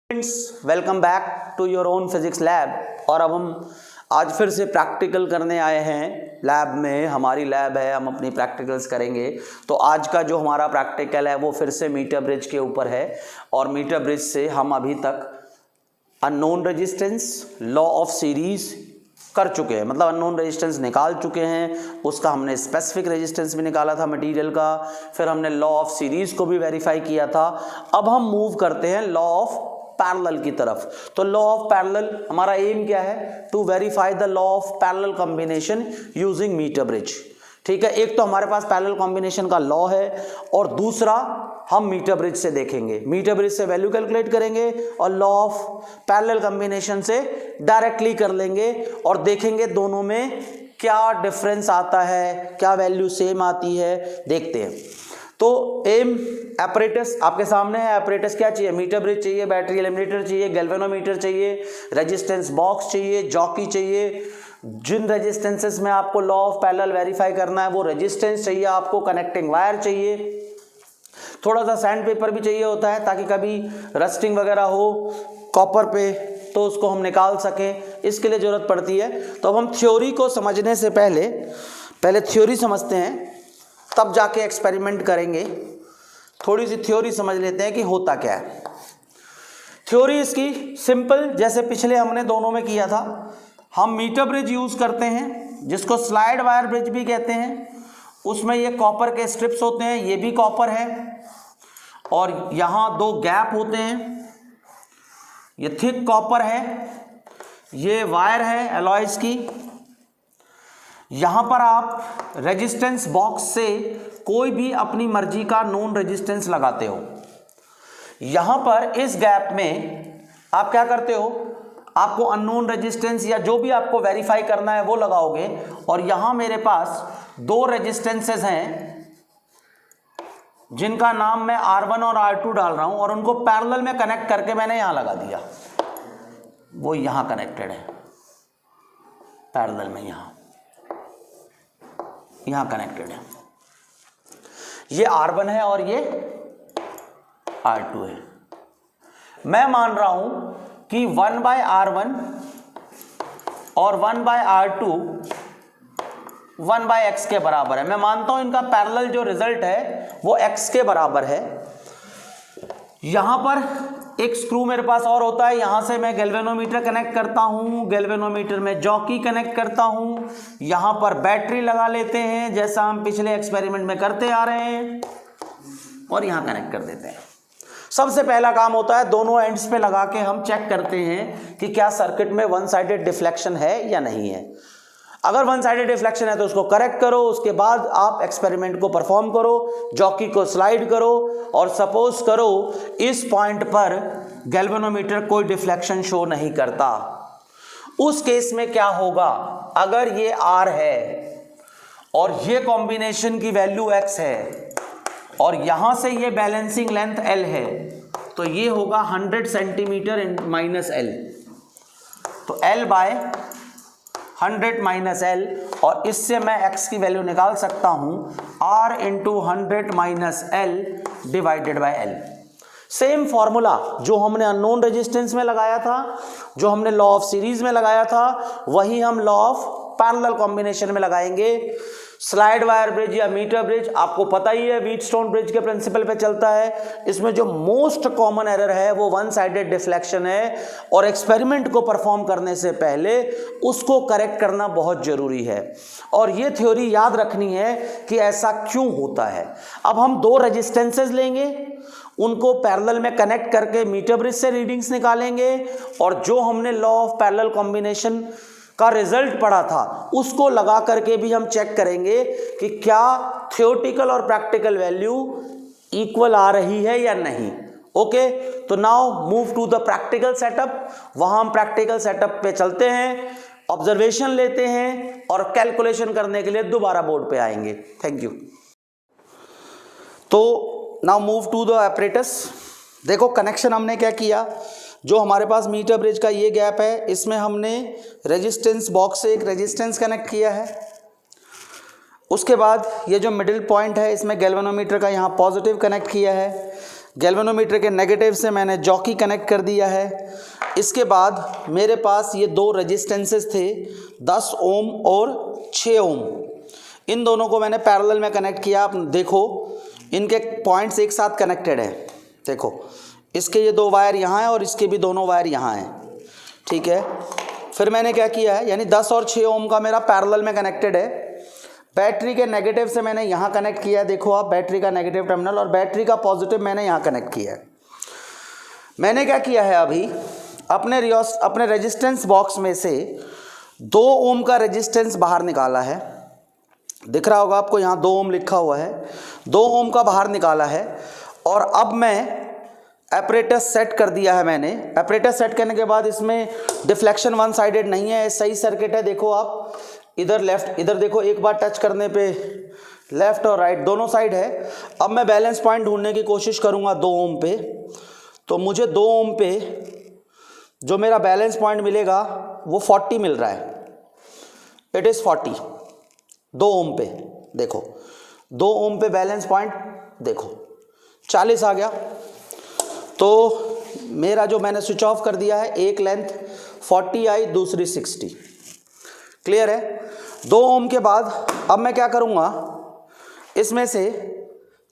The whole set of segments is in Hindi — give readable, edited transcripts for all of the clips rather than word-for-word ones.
Friends, welcome back to your own physics lab. और अब हम आज फिर से प्रैक्टिकल करने आए हैं लैब में। हमारी लैब है, हम अपनी प्रैक्टिकल्स करेंगे। तो आज का जो हमारा प्रैक्टिकल है वो फिर से मीटर ब्रिज के ऊपर है। और मीटर ब्रिज से हम अभी तक unknown resistance, law of series कर चुके हैं, मतलब अननोन रेजिस्टेंस निकाल चुके हैं। उसका हमने स्पेसिफिक रेजिस्टेंस भी निकाला था मटेरियल का, फिर हमने लॉ ऑफ सीरीज को भी वेरीफाई किया था। अब हम मूव करते हैं लॉ ऑफ पैरेलल की तरफ। तो लॉ ऑफ पैरेलल हमारा एम क्या है? To verify the law of parallel combination using metre bridge. ठीक है, एक तो हमारे पास पैरेलल कॉम्बिनेशन का लॉ है और दूसरा हम मीटर ब्रिज से देखेंगे। मीटर ब्रिज से वैल्यू कैलकुलेट करेंगे और लॉ ऑफ पैरेलल कॉम्बिनेशन से डायरेक्टली कर लेंगे और देखेंगे दोनों में क्या डिफरेंस आता है, क्या वैल्यू सेम आती है, देखते हैं। तो एम एपरेटस आपके सामने है। एपरेटस क्या चाहिए? मीटर ब्रिज चाहिए, बैटरी एलिमिनेटर चाहिए, गैल्वेनोमीटर चाहिए, रेजिस्टेंस बॉक्स चाहिए, जॉकी चाहिए। जिन रेजिस्टेंसेस में आपको लॉ ऑफ पैरेलल वेरीफाई करना है वो रेजिस्टेंस चाहिए आपको, कनेक्टिंग वायर चाहिए, थोड़ा सा सैंड पेपर भी चाहिए होता है ताकि कभी रस्टिंग वगैरह हो कॉपर पे तो उसको हम निकाल सकें, इसके लिए ज़रूरत पड़ती है। तो अब हम थ्योरी को समझने से पहले थ्योरी समझते हैं, तब जाके एक्सपेरिमेंट करेंगे। थोड़ी सी थ्योरी समझ लेते हैं कि होता क्या है। थ्योरी इसकी सिंपल, जैसे पिछले हमने दोनों में किया था। हम मीटर ब्रिज यूज़ करते हैं जिसको स्लाइड वायर ब्रिज भी कहते हैं। उसमें ये कॉपर के स्ट्रिप्स होते हैं, ये भी कॉपर है और यहाँ दो गैप होते हैं। ये थिक कॉपर है, ये वायर है एलॉयज की। यहाँ पर आप रेजिस्टेंस बॉक्स से कोई भी अपनी मर्जी का नोन रेजिस्टेंस लगाते हो। यहाँ पर इस गैप में आप क्या करते हो? आपको अननोन रेजिस्टेंस या जो भी आपको वेरीफाई करना है वो लगाओगे। और यहाँ मेरे पास दो रेजिस्टेंसेस हैं जिनका नाम मैं R1 और R2 डाल रहा हूँ और उनको पैरेलल में कनेक्ट करके मैंने यहाँ लगा दिया। वो यहाँ कनेक्टेड है पैरेलल में, यहाँ कनेक्टेड है। ये R1 है और ये R2 है। मैं मान रहा हूं कि 1/R1 और 1/R2 1/x के बराबर है। मैं मानता हूं इनका पैरेलल जो रिजल्ट है वो x के बराबर है। यहां पर एक स्क्रू मेरे पास और होता है, यहां से मैं गैल्वेनोमीटर कनेक्ट करता हूं, गैल्वेनोमीटर में जॉकी कनेक्ट करता हूं, यहां पर बैटरी लगा लेते हैं जैसा हम पिछले एक्सपेरिमेंट में करते आ रहे हैं और यहां कनेक्ट कर देते हैं। सबसे पहला काम होता है दोनों एंड्स पे लगा के हम चेक करते हैं कि क्या सर्किट में वन साइडेड डिफ्लेक्शन है या नहीं है। अगर वन साइडेड डिफ्लेक्शन है तो उसको करेक्ट करो, उसके बाद आप एक्सपेरिमेंट को परफॉर्म करो, जॉकी को स्लाइड करो और सपोज करो इस पॉइंट पर गैल्वेनोमीटर कोई डिफ्लेक्शन शो नहीं करता। उस केस में क्या होगा? अगर ये R है और ये कॉम्बिनेशन की वैल्यू X है और यहां से ये बैलेंसिंग लेंथ L है तो ये होगा 100 सेंटीमीटर माइनस L। तो L/100 माइनस L, और इससे मैं x की वैल्यू निकाल सकता हूं R × 100 minus L divided by L। Same formula जो हमने अननोन रेजिस्टेंस में लगाया था, जो हमने लॉ ऑफ सीरीज में लगाया था, वही हम लॉ ऑफ पैरेलल कॉम्बिनेशन में लगाएंगे। स्लाइड वायर ब्रिज या मीटर ब्रिज आपको पता ही है, व्हीटस्टोन ब्रिज के प्रिंसिपल पे चलता है। इसमें जो मोस्ट कॉमन एरर है वो वन साइडेड डिफ्लेक्शन है और एक्सपेरिमेंट को परफॉर्म करने से पहले उसको करेक्ट करना बहुत जरूरी है। और ये थ्योरी याद रखनी है कि ऐसा क्यों होता है। अब हम दो रेजिस्टेंसेस लेंगे, उनको पैरेलल में कनेक्ट करके मीटर ब्रिज से रीडिंग्स निकालेंगे और जो हमने लॉ ऑफ पैरेलल कॉम्बिनेशन का रिजल्ट पढ़ा था उसको लगा करके भी हम चेक करेंगे कि क्या थ्योरेटिकल और प्रैक्टिकल वैल्यू इक्वल आ रही है या नहीं। ओके, तो now move to the practical setup. वहां हम प्रैक्टिकल सेटअप पे चलते हैं, ऑब्जर्वेशन लेते हैं और कैलकुलेशन करने के लिए दोबारा बोर्ड पे आएंगे। Thank you. तो now move to the apparatus. देखो कनेक्शन हमने क्या किया, जो हमारे पास मीटर ब्रिज का ये गैप है इसमें हमने रेजिस्टेंस बॉक्स से एक रेजिस्टेंस कनेक्ट किया है। उसके बाद ये जो मिडिल पॉइंट है इसमें गैल्वेनोमीटर का यहाँ पॉजिटिव कनेक्ट किया है। गैल्वेनोमीटर के नेगेटिव से मैंने जॉकी कनेक्ट कर दिया है। इसके बाद मेरे पास ये दो रेजिस्टेंसेस थे 10 ओम और 6 ओम, इन दोनों को मैंने पैरेलल में कनेक्ट किया। आप देखो इनके पॉइंट्स एक साथ कनेक्टेड है। देखो इसके ये दो वायर यहाँ हैं और इसके भी दोनों वायर यहाँ हैं, ठीक है। फिर मैंने क्या किया है, यानी 10 और 6 ओम का मेरा पैरेलल में कनेक्टेड है। बैटरी के नेगेटिव से मैंने यहाँ कनेक्ट किया है, देखो आप बैटरी का नेगेटिव टर्मिनल, और बैटरी का पॉजिटिव मैंने यहाँ कनेक्ट किया है। मैंने क्या किया है, अभी अपने रेजिस्टेंस बॉक्स में से 2 ओम का रेजिस्टेंस बाहर निकाला है। दिख रहा होगा आपको, यहाँ 2 ओम लिखा हुआ है, 2 ओम का बाहर निकाला है। और अब मैं एपरेटस सेट कर दिया है मैंने। एपरेटस सेट करने के बाद इसमें डिफ्लेक्शन वन साइडेड नहीं है, सही सर्किट है। देखो आप इधर लेफ्ट, इधर देखो, एक बार टच करने पे लेफ्ट और राइट दोनों साइड है। अब मैं बैलेंस पॉइंट ढूंढने की कोशिश करूंगा 2 ओम पे, तो मुझे 2 ओम पे जो मेरा बैलेंस पॉइंट मिलेगा वो 40 मिल रहा है। इट इज़ 40 2 ओम पे। देखो 2 ओम पे बैलेंस पॉइंट देखो 40 आ गया। तो मेरा जो मैंने स्विच ऑफ कर दिया है, एक लेंथ 40 आई, दूसरी 60। क्लियर है। 2 ओम के बाद अब मैं क्या करूँगा, इसमें से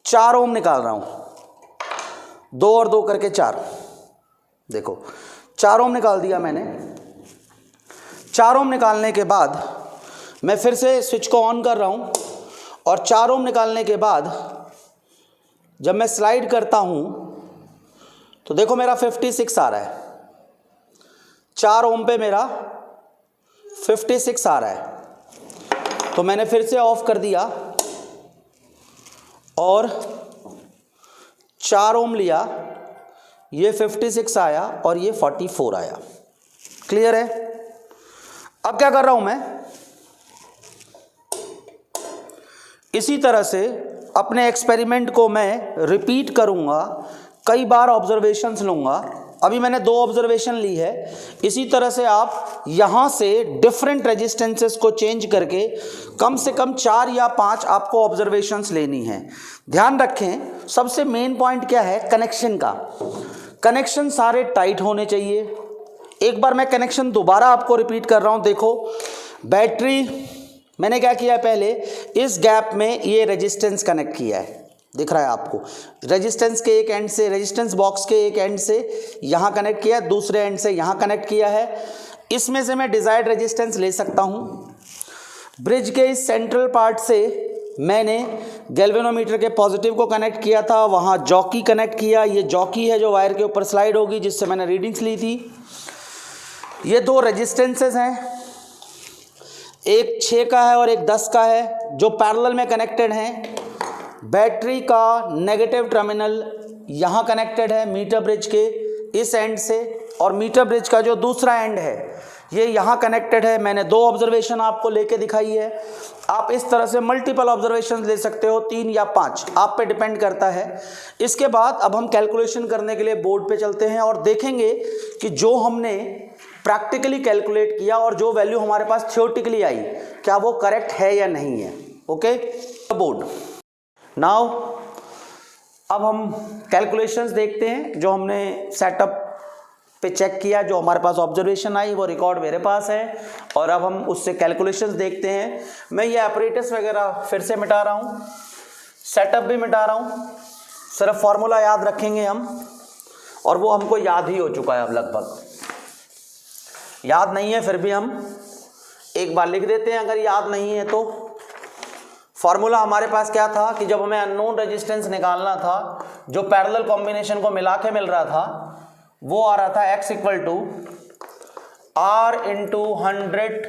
4 ओम निकाल रहा हूँ, 2 और 2 करके 4। देखो 4 ओम निकाल दिया मैंने। 4 ओम निकालने के बाद मैं फिर से स्विच को ऑन कर रहा हूँ, और 4 ओम निकालने के बाद जब मैं स्लाइड करता हूँ तो देखो मेरा 56 आ रहा है। 4 ओम पे मेरा 56 आ रहा है। तो मैंने फिर से ऑफ कर दिया और 4 ओम लिया, ये 56 आया और ये 44 आया। क्लियर है। अब क्या कर रहा हूं मैं, इसी तरह से अपने एक्सपेरिमेंट को मैं रिपीट करूंगा, कई बार ऑब्जर्वेशंस लूंगा। अभी मैंने 2 ऑब्जर्वेशन ली है। इसी तरह से आप यहाँ से डिफरेंट रेजिस्टेंसेस को चेंज करके कम से कम 4 या 5 आपको ऑब्जर्वेशंस लेनी है। ध्यान रखें, सबसे मेन पॉइंट क्या है, कनेक्शन का। कनेक्शन सारे टाइट होने चाहिए। एक बार मैं कनेक्शन दोबारा आपको रिपीट कर रहा हूँ। देखो बैटरी मैंने क्या किया, पहले इस गैप में ये रेजिस्टेंस कनेक्ट किया है, दिख रहा है आपको। रेजिस्टेंस के एक एंड से, रेजिस्टेंस बॉक्स के एक एंड से यहाँ कनेक्ट किया, दूसरे एंड से यहाँ कनेक्ट किया है। इसमें से मैं डिजायर्ड रेजिस्टेंस ले सकता हूँ। ब्रिज के इस सेंट्रल पार्ट से मैंने गैल्वेनोमीटर के पॉजिटिव को कनेक्ट किया था, वहाँ जॉकी कनेक्ट किया। ये जॉकी है जो वायर के ऊपर स्लाइड होगी, जिससे मैंने रीडिंग्स ली थी। ये 2 रेजिस्टेंसेस हैं, एक 6 का है और एक 10 का है, जो पैरेलल में कनेक्टेड हैं। बैटरी का नेगेटिव टर्मिनल यहाँ कनेक्टेड है मीटर ब्रिज के इस एंड से, और मीटर ब्रिज का जो दूसरा एंड है ये यहाँ कनेक्टेड है। मैंने 2 ऑब्जर्वेशन आपको लेके दिखाई है। आप इस तरह से मल्टीपल ऑब्जर्वेशन ले सकते हो, 3 या 5, आप पे डिपेंड करता है। इसके बाद अब हम कैलकुलेशन करने के लिए बोर्ड पे चलते हैं और देखेंगे कि जो हमने प्रैक्टिकली कैलकुलेट किया और जो वैल्यू हमारे पास थियोरेटिकली आई, क्या वो करेक्ट है या नहीं है। ओके, बोर्ड नाउ अब हम कैलकुलेशंस देखते हैं जो हमने सेटअप पे चेक किया, जो हमारे पास ऑब्जर्वेशन आई वो रिकॉर्ड मेरे पास है, और अब हम उससे कैलकुलेशंस देखते हैं। मैं ये ऑपरेटर्स वगैरह फिर से मिटा रहा हूँ, सेटअप भी मिटा रहा हूँ, सिर्फ फार्मूला याद रखेंगे हम, और वो हमको याद ही हो चुका है। अब लगभग याद नहीं है, फिर भी हम एक बार लिख देते हैं अगर याद नहीं है तो। फार्मूला हमारे पास क्या था कि जब हमें अननोन रेजिस्टेंस निकालना था, जो पैरेलल कॉम्बिनेशन को मिला के मिल रहा था, वो आ रहा था x equal to R into 100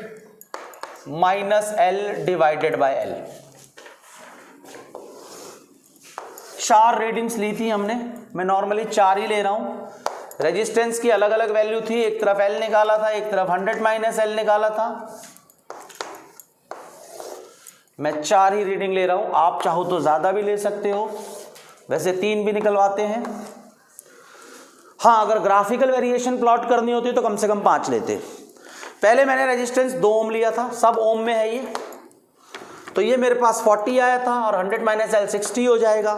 minus L divided by L। 4 readings ली थी हमने, मैं नॉर्मली 4 ही ले रहा हूँ। रेजिस्टेंस की अलग अलग वैल्यू थी, एक तरफ L निकाला था, एक तरफ 100 माइनस L निकाला था। मैं 4 ही रीडिंग ले रहा हूँ, आप चाहो तो ज़्यादा भी ले सकते हो, वैसे 3 भी निकलवाते हैं। हाँ, अगर ग्राफिकल वेरिएशन प्लॉट करनी होती तो कम से कम 5 लेते। पहले मैंने रेजिस्टेंस 2 ओम लिया था, सब ओम में है ये, तो ये मेरे पास 40 आया था और 100 माइनस L 60 हो जाएगा।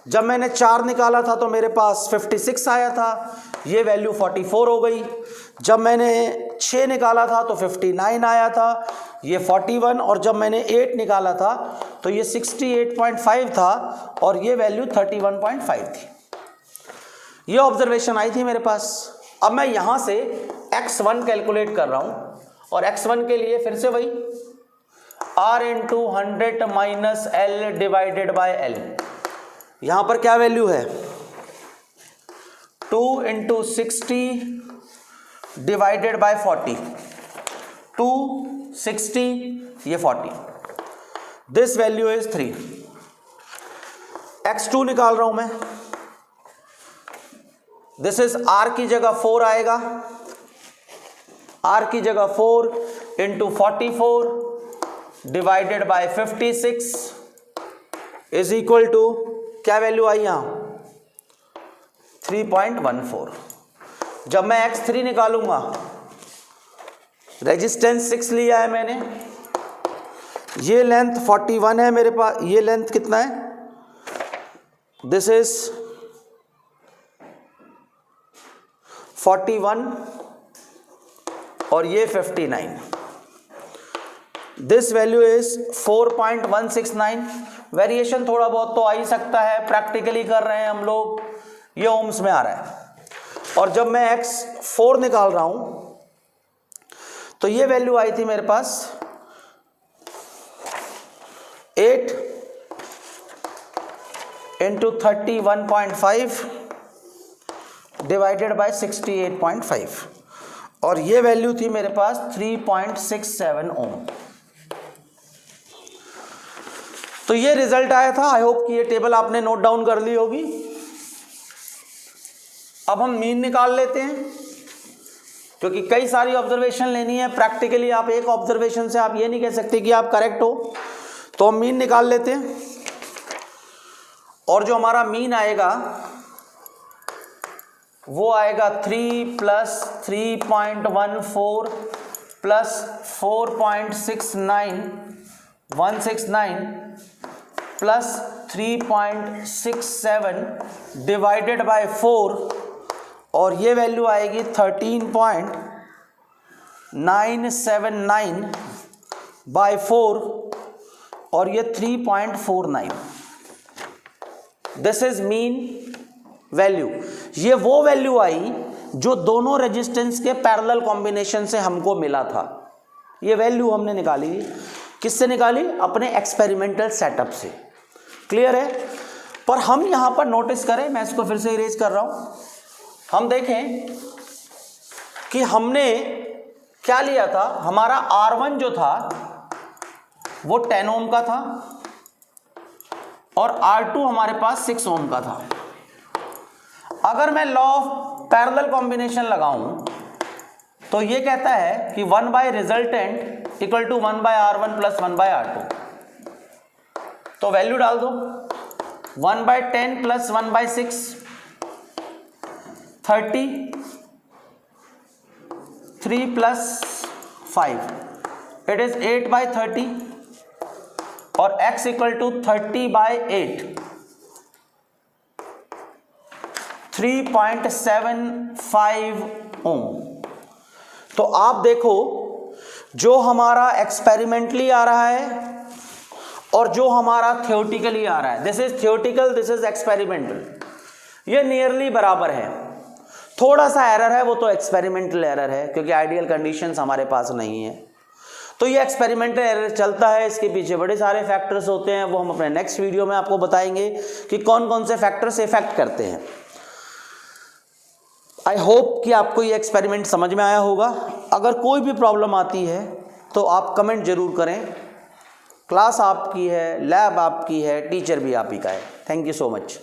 जब मैंने 4 निकाला था तो मेरे पास 56 आया था, ये वैल्यू 44 हो गई। जब मैंने 6 निकाला था तो 59 आया था, ये 41। और जब मैंने 8 निकाला था तो ये 68.5 था और ये वैल्यू 31.5 थी। ये ऑब्जर्वेशन आई थी मेरे पास। अब मैं यहाँ से x1 कैलकुलेट कर रहा हूँ और x1 के लिए फिर से वही r into 100 minus L divided by L. यहाँ पर क्या वैल्यू है, 2 इंटू 60 डिवाइडेड बाय 40, 260 ये 40, दिस वैल्यू इज 3। x2 निकाल रहा हूं मैं, दिस इज r की जगह 4 आएगा, r की जगह 4 into 44 divided by 56 is equal to क्या वैल्यू आई यहां 3.14। जब मैं x3 निकालूंगा, रेजिस्टेंस 6 लिया है मैंने, ये लेंथ 41 है मेरे पास, ये लेंथ कितना है, दिस इज 41 और ये 59, दिस वैल्यू इज 4.169। वेरिएशन थोड़ा बहुत तो आ ही सकता है, प्रैक्टिकली कर रहे हैं हम लोग, ये ओम्स में आ रहा है। और जब मैं x4 निकाल रहा हूं तो ये वैल्यू आई थी मेरे पास 8 इंटू 31.5 डिवाइडेड बाय 68.5 और ये वैल्यू थी मेरे पास 3.67 ओम। तो ये रिजल्ट आया था। आई होप कि ये टेबल आपने नोट डाउन कर ली होगी। अब हम मीन निकाल लेते हैं, क्योंकि कई सारी ऑब्जर्वेशन लेनी है। प्रैक्टिकली आप एक ऑब्जर्वेशन से आप ये नहीं कह सकते कि आप करेक्ट हो, तो हम मीन निकाल लेते हैं। और जो हमारा मीन आएगा वो आएगा 3 plus 3.14 plus 4.169 plus 3.67 divided by 4 और ये वैल्यू आएगी 13.979 बाय 4 और ये 3.49। This is mean value. ये वो वैल्यू आई जो दोनों रेजिस्टेंस के पैरेलल कॉम्बिनेशन से हमको मिला था। ये वैल्यू हमने निकाली, किससे निकाली, अपने एक्सपेरिमेंटल सेटअप से। क्लियर है। पर हम यहां पर नोटिस करें, मैं इसको फिर से इरेज कर रहा हूं, हम देखें कि हमने क्या लिया था। हमारा R1 जो था वो 10 ओम का था और R2 हमारे पास 6 ओम का था। अगर मैं लॉ ऑफ पैरेलल कॉम्बिनेशन लगाऊं तो ये कहता है कि 1 by resultant equal to 1 by R1 plus 1 by R2। तो वैल्यू डाल दो, 1 by 10 plus 1 by 6 30, 3 plus 5 it is 8 by 30 और x equal to 30 by 8 3.75 ohm. तो आप देखो जो हमारा एक्सपेरिमेंटली आ रहा है और जो हमारा थियोटिकली आ रहा है, this is theoretical, this is experimental, ये नियरली बराबर है। थोड़ा सा एरर है, वो तो एक्सपेरिमेंटल एरर है क्योंकि आइडियल कंडीशंस हमारे पास नहीं है। तो ये एक्सपेरिमेंटल एरर चलता है, इसके पीछे बड़े सारे फैक्टर्स होते हैं, वो हम अपने नेक्स्ट वीडियो में आपको बताएंगे कि कौन कौन से फैक्टर्स इफेक्ट करते हैं। आई होप कि आपको ये एक्सपेरिमेंट समझ में आया होगा। अगर कोई भी प्रॉब्लम आती है तो आप कमेंट जरूर करें। क्लास आपकी है, लैब आपकी है, टीचर भी आप ही का है। Thank you so much.